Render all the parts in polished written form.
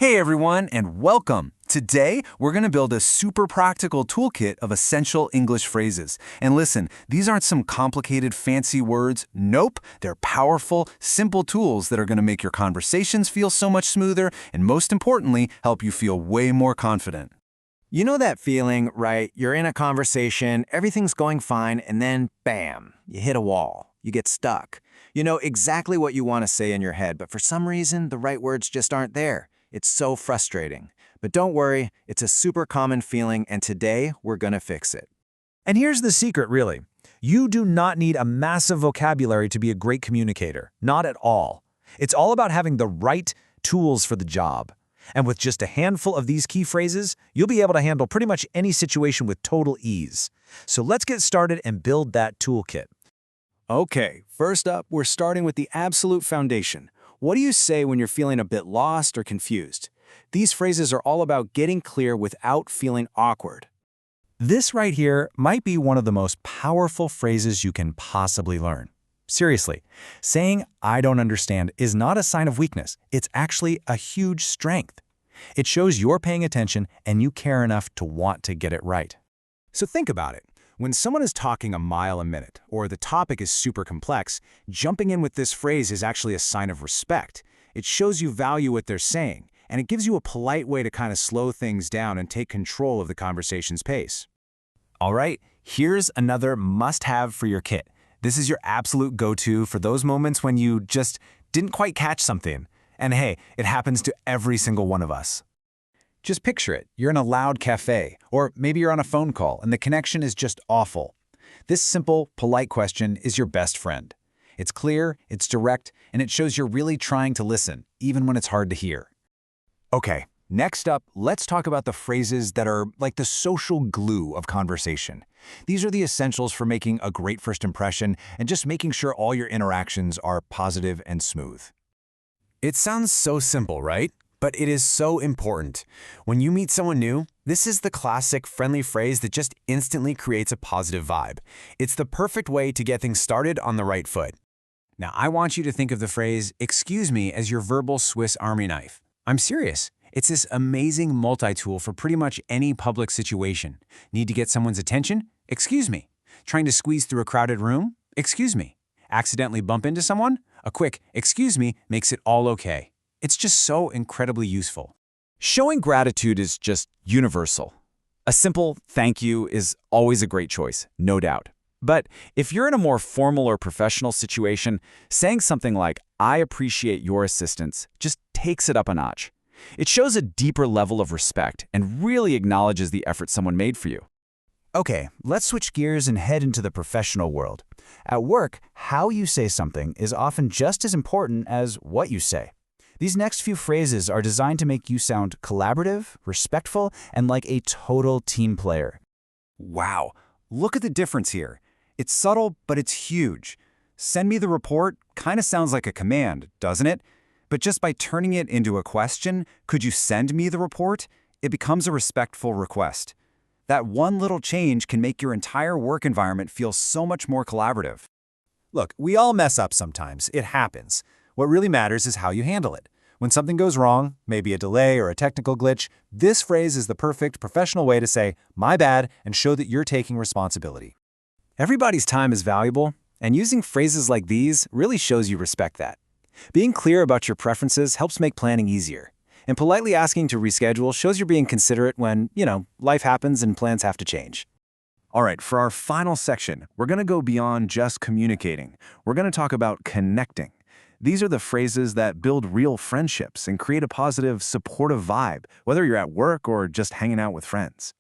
Hey everyone, and welcome! Today, we're going to build a super practical toolkit of essential English phrases. And listen, these aren't some complicated fancy words. Nope, they're powerful, simple tools that are going to make your conversations feel so much smoother and most importantly, help you feel way more confident. You know that feeling, right? You're in a conversation, everything's going fine, and then bam, you hit a wall. You get stuck. You know exactly what you want to say in your head, but for some reason, the right words just aren't there. It's so frustrating. But don't worry, it's a super common feeling, and today we're gonna fix it. And here's the secret, really. You do not need a massive vocabulary to be a great communicator. Not at all. It's all about having the right tools for the job. And with just a handful of these key phrases, you'll be able to handle pretty much any situation with total ease. So let's get started and build that toolkit. Okay, first up, we're starting with the absolute foundation. What do you say when you're feeling a bit lost or confused? These phrases are all about getting clear without feeling awkward. This right here might be one of the most powerful phrases you can possibly learn. Seriously, saying "I don't understand" is not a sign of weakness. It's actually a huge strength. It shows you're paying attention and you care enough to want to get it right. So think about it. When someone is talking a mile a minute, or the topic is super complex, jumping in with this phrase is actually a sign of respect. It shows you value what they're saying, and it gives you a polite way to kind of slow things down and take control of the conversation's pace. All right, here's another must-have for your kit. This is your absolute go-to for those moments when you just didn't quite catch something. And hey, it happens to every single one of us. Just picture it. You're in a loud cafe, or maybe you're on a phone call and the connection is just awful. This simple, polite question is your best friend. It's clear, it's direct, and it shows you're really trying to listen, even when it's hard to hear. Okay, next up, let's talk about the phrases that are like the social glue of conversation. These are the essentials for making a great first impression and just making sure all your interactions are positive and smooth. It sounds so simple, right? But it is so important. When you meet someone new, this is the classic friendly phrase that just instantly creates a positive vibe. It's the perfect way to get things started on the right foot. Now, I want you to think of the phrase, "excuse me," as your verbal Swiss Army knife. I'm serious. It's this amazing multi-tool for pretty much any public situation. Need to get someone's attention? Excuse me. Trying to squeeze through a crowded room? Excuse me. Accidentally bump into someone? A quick "excuse me" makes it all okay. It's just so incredibly useful. Showing gratitude is just universal. A simple "thank you" is always a great choice, no doubt. But if you're in a more formal or professional situation, saying something like "I appreciate your assistance" just takes it up a notch. It shows a deeper level of respect and really acknowledges the effort someone made for you. Okay, let's switch gears and head into the professional world. At work, how you say something is often just as important as what you say. These next few phrases are designed to make you sound collaborative, respectful, and like a total team player. Wow, look at the difference here. It's subtle, but it's huge. "Send me the report" kind of sounds like a command, doesn't it? But just by turning it into a question, "Could you send me the report?" it becomes a respectful request. That one little change can make your entire work environment feel so much more collaborative. Look, we all mess up sometimes. It happens. What really matters is how you handle it. When something goes wrong, maybe a delay or a technical glitch, this phrase is the perfect professional way to say, "My bad," and show that you're taking responsibility. Everybody's time is valuable, and using phrases like these really shows you respect that. Being clear about your preferences helps make planning easier. And politely asking to reschedule shows you're being considerate when, life happens and plans have to change. All right, for our final section, we're going to go beyond just communicating. We're going to talk about connecting. These are the phrases that build real friendships and create a positive, supportive vibe, whether you're at work or just hanging out with friends.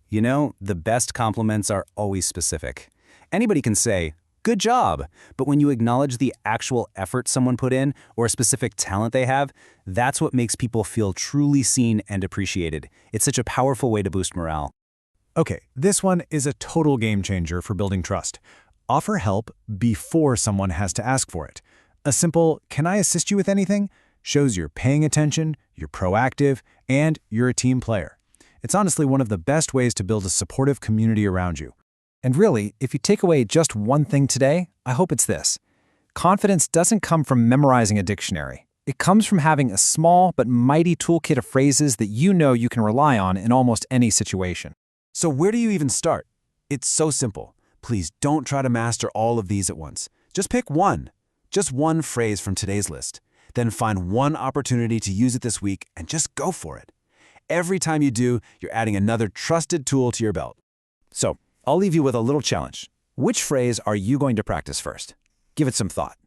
You know, the best compliments are always specific. Anybody can say, "Good job," but when you acknowledge the actual effort someone put in or a specific talent they have, that's what makes people feel truly seen and appreciated. It's such a powerful way to boost morale. Okay, this one is a total game changer for building trust. Offer help before someone has to ask for it. A simple "Can I assist you with anything?" shows you're paying attention, you're proactive, and you're a team player. It's honestly one of the best ways to build a supportive community around you. And really, if you take away just one thing today, I hope it's this. Confidence doesn't come from memorizing a dictionary. It comes from having a small but mighty toolkit of phrases that you know you can rely on in almost any situation. So where do you even start? It's so simple. Please don't try to master all of these at once. Just pick one. Just one phrase from today's list. Then find one opportunity to use it this week and just go for it. Every time you do, you're adding another trusted tool to your belt. So, I'll leave you with a little challenge. Which phrase are you going to practice first? Give it some thought.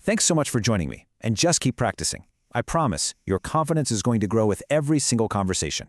Thanks so much for joining me, and just keep practicing. I promise your confidence is going to grow with every single conversation.